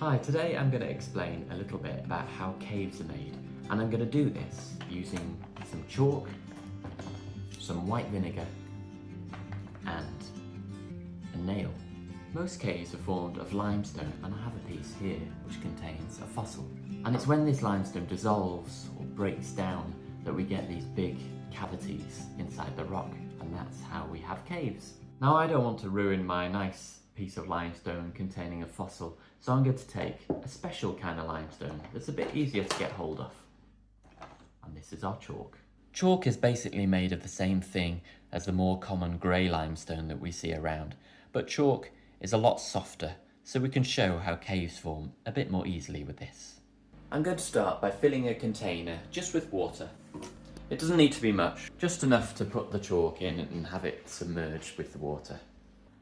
Hi, today I'm going to explain a little bit about how caves are made, and I'm going to do this using some chalk, some white vinegar and a nail. Most caves are formed of limestone, and I have a piece here which contains a fossil. And it's when this limestone dissolves or breaks down that we get these big cavities inside the rock, and that's how we have caves. Now, I don't want to ruin my nice piece of limestone containing a fossil, so I'm going to take a special kind of limestone that's a bit easier to get hold of. And this is our chalk. Chalk is basically made of the same thing as the more common grey limestone that we see around, but chalk is a lot softer, so we can show how caves form a bit more easily with this. I'm going to start by filling a container just with water. It doesn't need to be much, just enough to put the chalk in and have it submerged with the water.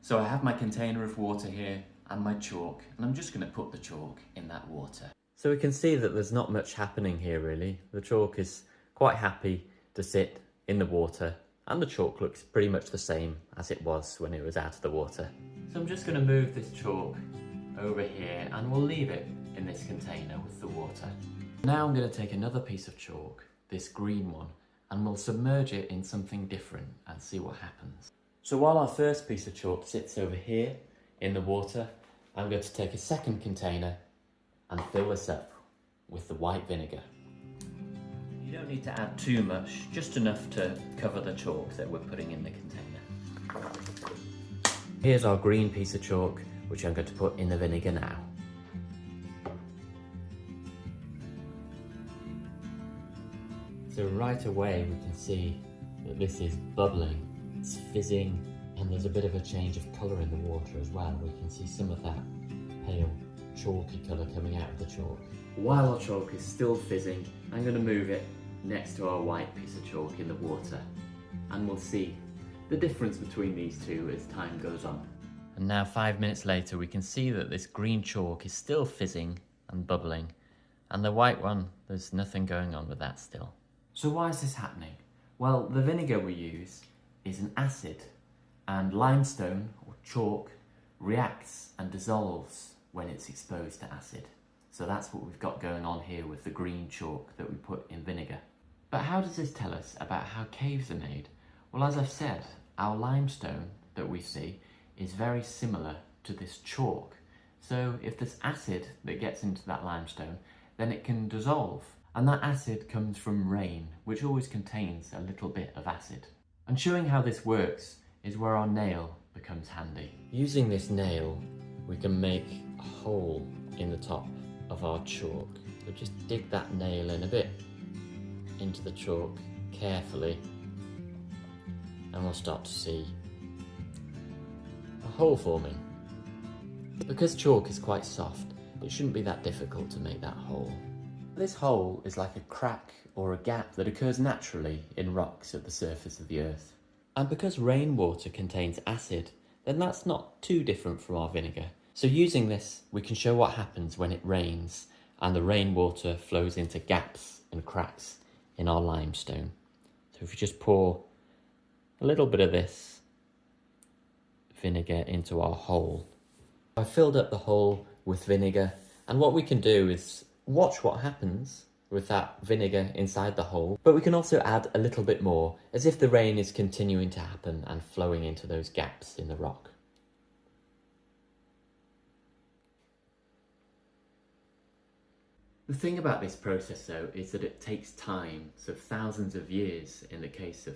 So I have my container of water here and my chalk, and I'm just going to put the chalk in that water. So we can see that there's not much happening here really. The chalk is quite happy to sit in the water, and the chalk looks pretty much the same as it was when it was out of the water. So I'm just going to move this chalk over here and we'll leave it in this container with the water. Now I'm going to take another piece of chalk, this green one, and we'll submerge it in something different and see what happens. So while our first piece of chalk sits over here in the water, I'm going to take a second container and fill this up with the white vinegar. You don't need to add too much, just enough to cover the chalk that we're putting in the container. Here's our green piece of chalk, which I'm going to put in the vinegar now. So right away we can see that this is bubbling, it's fizzing, and there's a bit of a change of colour in the water as well. We can see some of that pale chalky colour coming out of the chalk. While our chalk is still fizzing, I'm going to move it next to our white piece of chalk in the water, and we'll see the difference between these two as time goes on. And now 5 minutes later we can see that this green chalk is still fizzing and bubbling, and the white one, there's nothing going on with that still. So why is this happening? Well, the vinegar we use is an acid, and limestone or chalk reacts and dissolves when it's exposed to acid. So that's what we've got going on here with the green chalk that we put in vinegar. But how does this tell us about how caves are made? Well, as I've said, our limestone that we see is very similar to this chalk. So if there's acid that gets into that limestone, then it can dissolve. And that acid comes from rain, which always contains a little bit of acid. And showing how this works is where our nail becomes handy. Using this nail, we can make a hole in the top of our chalk. So just dig that nail in a bit into the chalk carefully, and we'll start to see a hole forming. Because chalk is quite soft, it shouldn't be that difficult to make that hole. This hole is like a crack or a gap that occurs naturally in rocks at the surface of the earth. And because rainwater contains acid, then that's not too different from our vinegar. So using this, we can show what happens when it rains and the rainwater flows into gaps and cracks in our limestone. So if you just pour a little bit of this vinegar into our hole. I filled up the hole with vinegar, and what we can do is watch what happens with that vinegar inside the hole, but we can also add a little bit more, as if the rain is continuing to happen and flowing into those gaps in the rock. The thing about this process though is that it takes time, so thousands of years in the case of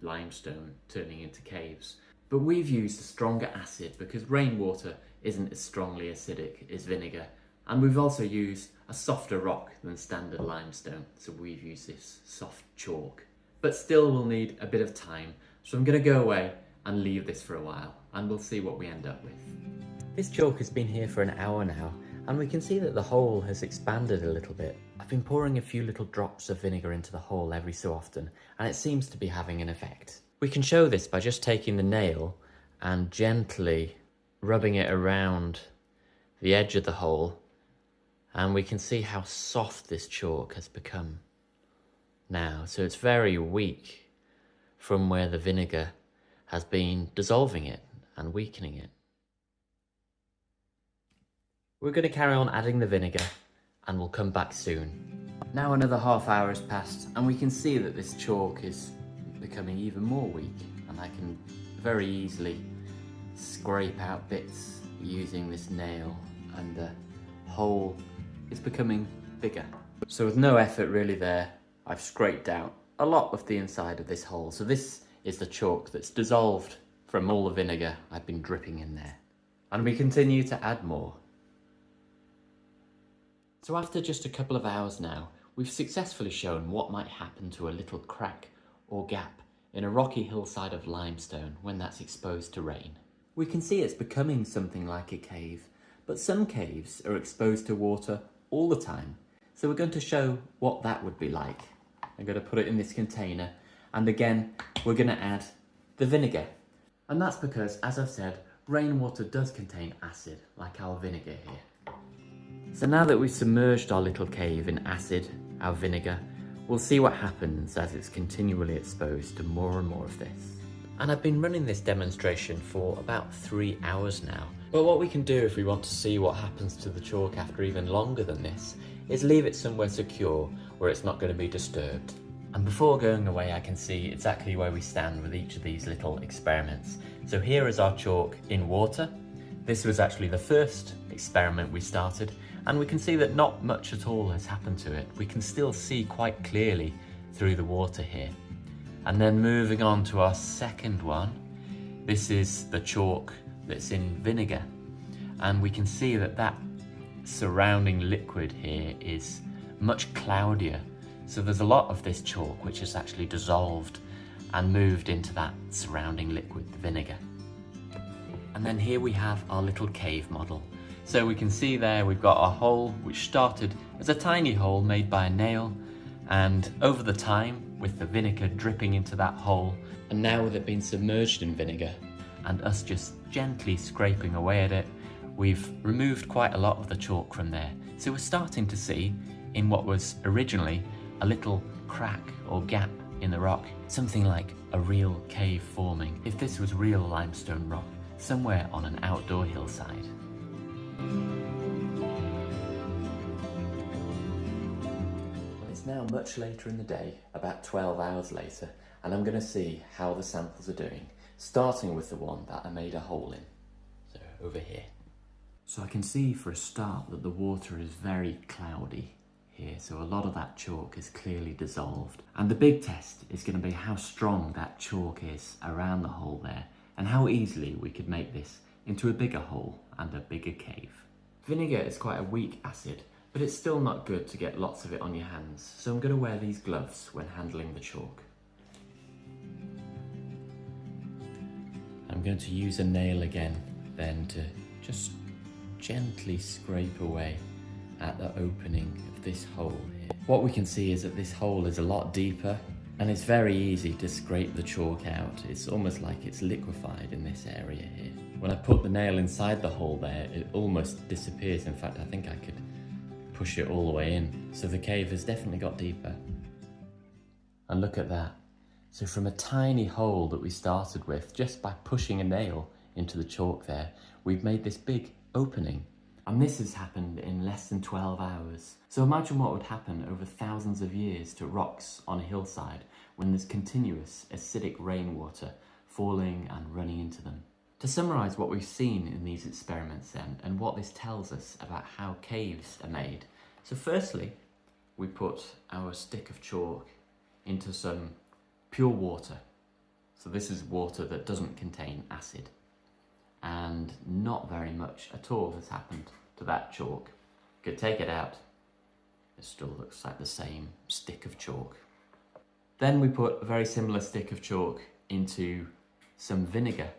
limestone turning into caves. But we've used a stronger acid because rainwater isn't as strongly acidic as vinegar, and we've also used a softer rock than standard limestone, so we've used this soft chalk. But still we'll need a bit of time, so I'm going to go away and leave this for a while, and we'll see what we end up with. This chalk has been here for an hour now, and we can see that the hole has expanded a little bit. I've been pouring a few little drops of vinegar into the hole every so often, and it seems to be having an effect. We can show this by just taking the nail and gently rubbing it around the edge of the hole, and we can see how soft this chalk has become now. So it's very weak from where the vinegar has been dissolving it and weakening it. We're going to carry on adding the vinegar and we'll come back soon. Now another half hour has passed and we can see that this chalk is becoming even more weak, and I can very easily scrape out bits using this nail, and the hole is becoming bigger. So with no effort really there, I've scraped out a lot of the inside of this hole. So this is the chalk that's dissolved from all the vinegar I've been dripping in there. And we continue to add more. So after just a couple of hours now, we've successfully shown what might happen to a little crack or gap in a rocky hillside of limestone when that's exposed to rain. We can see it's becoming something like a cave, but some caves are exposed to water all the time. So we're going to show what that would be like. I'm going to put it in this container, and again, we're going to add the vinegar. And that's because, as I've said, rainwater does contain acid, like our vinegar here. So now that we've submerged our little cave in acid, our vinegar, we'll see what happens as it's continually exposed to more and more of this. And I've been running this demonstration for about 3 hours now. But what we can do if we want to see what happens to the chalk after even longer than this is leave it somewhere secure where it's not going to be disturbed. And before going away, I can see exactly where we stand with each of these little experiments. So here is our chalk in water. This was actually the first experiment we started, and we can see that not much at all has happened to it. We can still see quite clearly through the water here. And then moving on to our second one, this is the chalk that's in vinegar. And we can see that that surrounding liquid here is much cloudier. So there's a lot of this chalk which has actually dissolved and moved into that surrounding liquid, the vinegar. And then here we have our little cave model. So we can see there we've got our hole, which started as a tiny hole made by a nail, and over the time, with the vinegar dripping into that hole, and now with it being submerged in vinegar and us just gently scraping away at it, we've removed quite a lot of the chalk from there. So we're starting to see, in what was originally a little crack or gap in the rock, something like a real cave forming, if this was real limestone rock, somewhere on an outdoor hillside. It's now much later in the day, about 12 hours later, and I'm going to see how the samples are doing, starting with the one that I made a hole in. So over here. So I can see for a start that the water is very cloudy here, so a lot of that chalk is clearly dissolved. And the big test is going to be how strong that chalk is around the hole there, and how easily we could make this into a bigger hole and a bigger cave. Vinegar is quite a weak acid, but it's still not good to get lots of it on your hands, so I'm going to wear these gloves when handling the chalk. I'm going to use a nail again then to just gently scrape away at the opening of this hole here. What we can see is that this hole is a lot deeper, and it's very easy to scrape the chalk out. It's almost like it's liquefied in this area here. When I put the nail inside the hole there, it almost disappears. In fact, I think I could push it all the way in. So the cave has definitely got deeper. And look at that. So from a tiny hole that we started with, just by pushing a nail into the chalk there, we've made this big opening. And this has happened in less than 12 hours. So imagine what would happen over thousands of years to rocks on a hillside when there's continuous acidic rainwater falling and running into them. To summarise what we've seen in these experiments then, and what this tells us about how caves are made. So firstly, we put our stick of chalk into some pure water. So this is water that doesn't contain acid. And not very much at all has happened to that chalk. You could take it out, it still looks like the same stick of chalk. Then we put a very similar stick of chalk into some vinegar,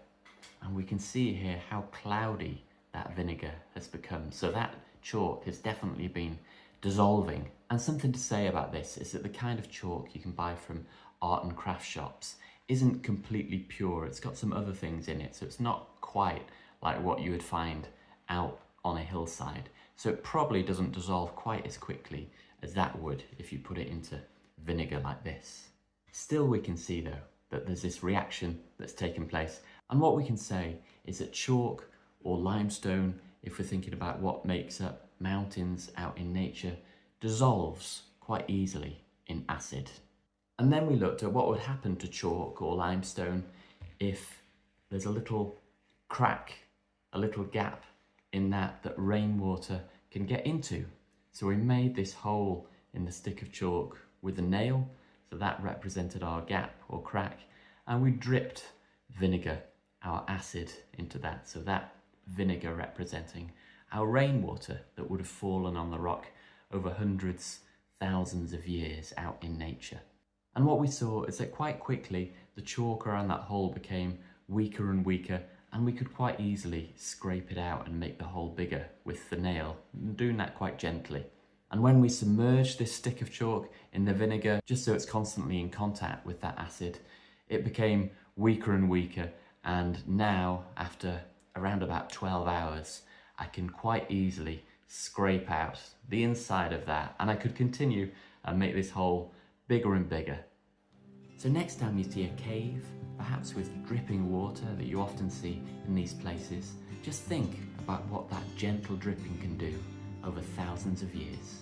and we can see here how cloudy that vinegar has become. So that chalk has definitely been dissolving. And something to say about this is that the kind of chalk you can buy from art and craft shops isn't completely pure. It's got some other things in it, so it's not quite like what you would find out on a hillside. So it probably doesn't dissolve quite as quickly as that would if you put it into vinegar like this. Still, we can see though that there's this reaction that's taken place, and what we can say is that chalk or limestone if we're thinking about what makes up mountains out in nature, dissolves quite easily in acid. And then we looked at what would happen to chalk or limestone if there's a little crack, a little gap in that rainwater can get into. So we made this hole in the stick of chalk with a nail, so that represented our gap or crack, and we dripped vinegar, our acid, into that, so that vinegar representing our rainwater that would have fallen on the rock over hundreds, thousands of years out in nature. And what we saw is that quite quickly the chalk around that hole became weaker and weaker, and we could quite easily scrape it out and make the hole bigger with the nail, doing that quite gently. And when we submerged this stick of chalk in the vinegar, just so it's constantly in contact with that acid, it became weaker and weaker, and now, after around about 12 hours, I can quite easily scrape out the inside of that, and I could continue and make this hole bigger and bigger. So next time you see a cave, perhaps with dripping water that you often see in these places, just think about what that gentle dripping can do over thousands of years.